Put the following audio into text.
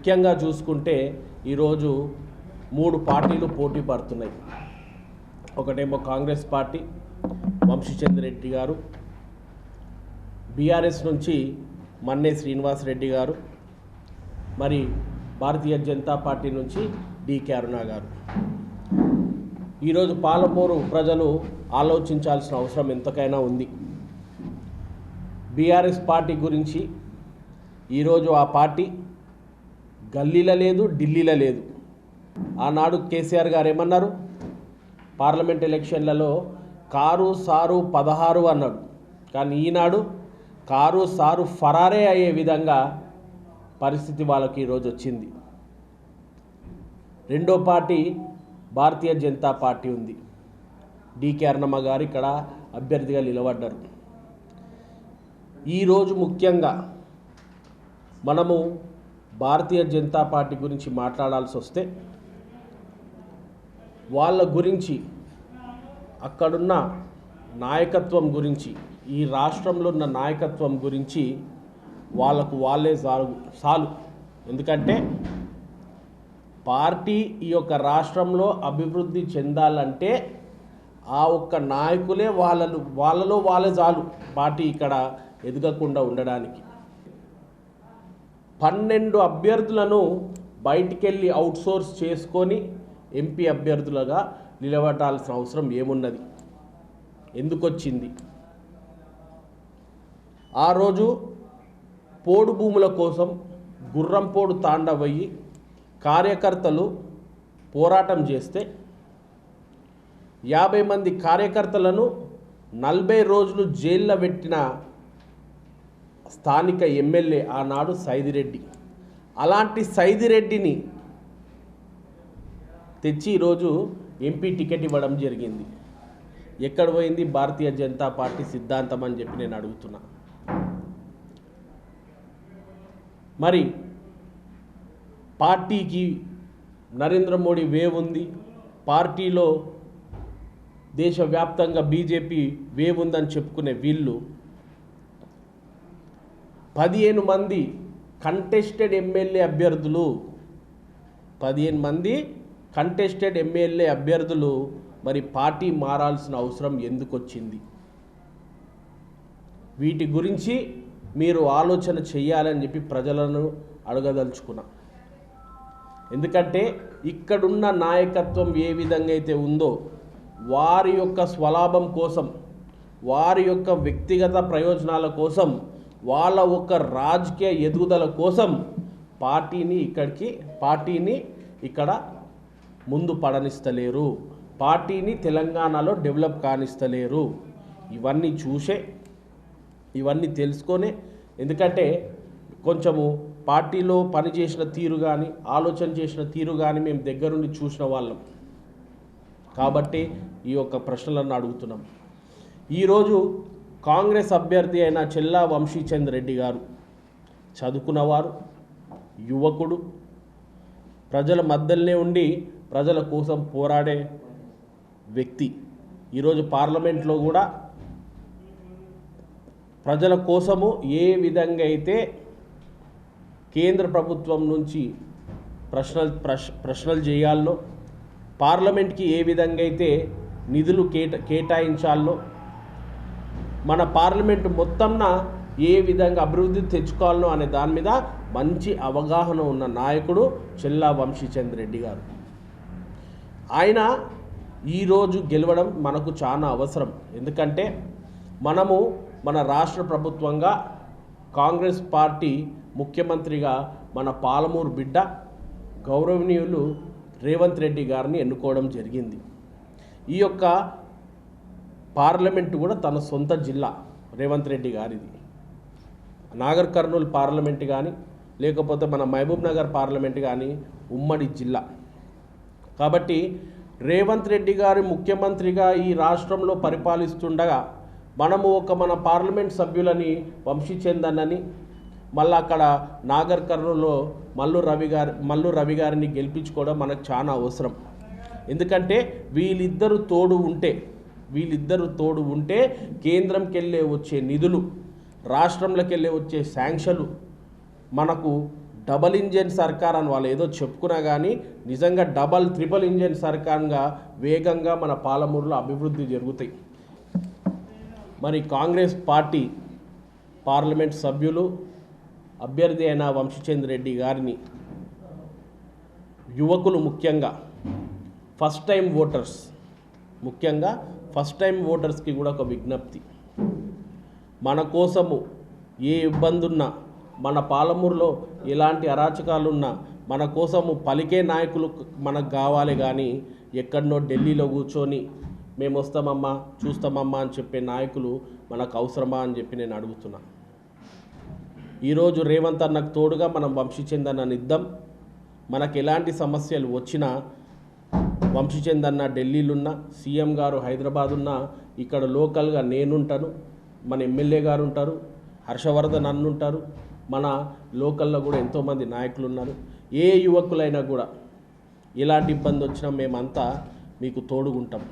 ముఖ్యంగా చూసుకుంటే ఈరోజు 3 పార్టీలు పోటీ పడుతున్నాయి. ఒకటేమో కాంగ్రెస్ పార్టీ వంశీచంద్ర రెడ్డి గారు, బీఆర్ఎస్ నుంచి మన్నే శ్రీనివాస్ రెడ్డి గారు, మరి భారతీయ జనతా పార్టీ నుంచి డికే అరుణ గారు. ఈరోజు పాలమూరు ప్రజలు ఆలోచించాల్సిన అవసరం ఎంతకైనా ఉంది. బీఆర్ఎస్ పార్టీ గురించి ఈరోజు ఆ పార్టీ గల్లీలో లేదు, ఢిల్లీలో లేదు. ఆనాడు కేసీఆర్ గారు ఏమన్నారు, పార్లమెంట్ ఎలక్షన్లలో కారు సారు 16 అన్నాడు. కానీ ఈనాడు కారు సారు ఫరారే అయ్యే విధంగా పరిస్థితి వాళ్ళకి ఈరోజు వచ్చింది. రెండో పార్టీ భారతీయ జనతా పార్టీ ఉంది. డికే అరుణమ్మ గారు ఇక్కడ అభ్యర్థిగా నిలబడ్డారు. ఈరోజు ముఖ్యంగా మనము భారతీయ జనతా పార్టీ గురించి మాట్లాడాల్సి వస్తే వాళ్ళ గురించి, అక్కడున్న నాయకత్వం గురించి, ఈ రాష్ట్రంలో ఉన్న నాయకత్వం గురించి వాళ్ళకు వాళ్ళే చాలు. ఎందుకంటే పార్టీ ఈ యొక్క రాష్ట్రంలో అభివృద్ధి చెందాలంటే ఆ ఒక్క నాయకులే వాళ్ళలో వాళ్ళే చాలు పార్టీ ఇక్కడ ఎదగకుండా ఉండడానికి. 12 అభ్యర్థులను బయటికెళ్ళి అవుట్సోర్స్ చేసుకొని ఎంపీ అభ్యర్థులుగా నిలబడాల్సిన అవసరం ఏమున్నది? ఎందుకు వచ్చింది? ఆ రోజు పోడు భూముల కోసం గుర్రంపోడు తాండవయ్యి కార్యకర్తలు పోరాటం చేస్తే 50 మంది కార్యకర్తలను 40 రోజులు జైల్లో పెట్టిన స్థానిక ఎమ్మెల్యే ఆనాడు సైదిరెడ్డి. అలాంటి సైదిరెడ్డిని తెచ్చి ఈరోజు ఎంపీ టికెట్ ఇవ్వడం జరిగింది. ఎక్కడ పోయింది భారతీయ జనతా పార్టీ సిద్ధాంతం అని చెప్పి నేను అడుగుతున్నా. మరి పార్టీకి నరేంద్ర మోడీ వేవ్ ఉంది, పార్టీలో దేశవ్యాప్తంగా బీజేపీ వేవ్ ఉందని చెప్పుకునే వీళ్ళు 15 మంది కంటెస్టెడ్ ఎమ్మెల్యే అభ్యర్థులు, 15 మంది కంటెస్టెడ్ ఎమ్మెల్యే అభ్యర్థులు మరి పార్టీ మారాల్సిన అవసరం ఎందుకు వచ్చింది? వీటి గురించి మీరు ఆలోచన చేయాలని చెప్పి ప్రజలను అడగదలుచుకున్నా. ఎందుకంటే ఇక్కడున్న నాయకత్వం ఏ విధంగా అయితే ఉందో వారి యొక్క స్వలాభం కోసం, వారి యొక్క వ్యక్తిగత ప్రయోజనాల కోసం, వాళ్ళ ఒక రాజకీయ ఎదుగుదల కోసం పార్టీని ఇక్కడ ముందు పడనిస్తలేరు, పార్టీని తెలంగాణలో డెవలప్ కానిస్తలేరు. ఇవన్నీ తెలుసుకొనే, ఎందుకంటే కొంచెము పార్టీలో పనిచేసిన తీరు కానీ, ఆలోచన చేసిన తీరు కానీ మేము దగ్గరుండి చూసిన వాళ్ళం కాబట్టి ఈ యొక్క ప్రశ్నలను అడుగుతున్నాం. ఈరోజు కాంగ్రెస్ అభ్యర్థి అయిన చెల్లా వంశీచంద్ర రెడ్డి గారు చదువుకున్నవారు, యువకుడు, ప్రజల మధ్యలోనే ఉండి ప్రజల కోసం పోరాడే వ్యక్తి. ఈరోజు పార్లమెంట్లో కూడా ప్రజల కోసము ఏ విధంగా అయితే కేంద్ర ప్రభుత్వం నుంచి ప్రశ్నలు చేయాలో, పార్లమెంట్కి ఏ విధంగా అయితే నిధులు కేటాయించాలో, మన పార్లమెంటు మొత్తంన ఏ విధంగా అభివృద్ధి తెచ్చుకోవాలనో అనే దాని మీద మంచి అవగాహన ఉన్న నాయకుడు చెల్లా వంశీచంద్ర రెడ్డి గారు. ఆయన ఈరోజు గెలవడం మనకు చాలా అవసరం. ఎందుకంటే మనము మన రాష్ట్ర ప్రభుత్వంగా కాంగ్రెస్ పార్టీ ముఖ్యమంత్రిగా మన పాలమూరు బిడ్డ గౌరవనీయులు రేవంత్ రెడ్డి గారిని ఎన్నుకోవడం జరిగింది. ఈ యొక్క పార్లమెంటు కూడా తన సొంత జిల్లా రేవంత్ రెడ్డి గారిది. నాగర్ కర్నూలు పార్లమెంట్ కానీ, లేకపోతే మన మహబూబ్ నగర్ పార్లమెంట్ కానీ ఉమ్మడి జిల్లా. కాబట్టి రేవంత్ రెడ్డి గారి ముఖ్యమంత్రిగా ఈ రాష్ట్రంలో పరిపాలిస్తుండగా మనము మన పార్లమెంట్ సభ్యులని వంశీచందన్నని, మళ్ళీ అక్కడ నాగర్ కర్నూలులో మల్లు రవి గారిని గెలిపించుకోవడం మనకు చాలా అవసరం. ఎందుకంటే వీళ్ళిద్దరు తోడు ఉంటే కేంద్రంకి వెళ్ళే వచ్చే నిధులు, రాష్ట్రంలోకి వెళ్ళే వచ్చే శాంక్షన్లు మనకు డబల్ ఇంజన్ సర్కార్ అని వాళ్ళు ఏదో చెప్పుకున్నా కానీ నిజంగా డబల్ ట్రిపుల్ ఇంజన్ సర్కార్గా వేగంగా మన పాలమూరులో అభివృద్ధి జరుగుతాయి. మరి కాంగ్రెస్ పార్టీ పార్లమెంట్ సభ్యులు అభ్యర్థి అయిన వంశీచంద్ర రెడ్డి గారిని యువకులు ముఖ్యంగా ఫస్ట్ టైం ఓటర్స్కి కూడా ఒక విజ్ఞప్తి, మన కోసము ఏ ఇబ్బంది ఉన్నా, మన పాలమూరులో ఎలాంటి అరాచకాలున్నా మన కోసము పలికే నాయకులు మనకు కావాలి. కానీ ఎక్కడనో ఢిల్లీలో కూర్చొని మేము వస్తామమ్మా చూస్తామమ్మా అని చెప్పే నాయకులు మనకు అవసరమా అని చెప్పి నేను అడుగుతున్నా. ఈరోజు రేవంత్ అన్నకు తోడుగా మనం వంశీచంద్ అన్నని ఇద్దాం. మనకు ఎలాంటి సమస్యలు వచ్చినా వంశీచంద్ అన్న ఢిల్లీలో ఉన్న, సీఎం గారు హైదరాబాద్ ఉన్న, ఇక్కడ లోకల్గా నేనుంటాను, మన ఎమ్మెల్యే గారు ఉంటారు, హర్షవర్ధన్ అన్న ఉంటారు, మన లోకల్లో కూడా ఎంతోమంది నాయకులు ఉన్నారు. ఏ యువకులైనా కూడా ఎలాంటి ఇబ్బంది వచ్చినా మేమంతా మీకు తోడుగుంటాం.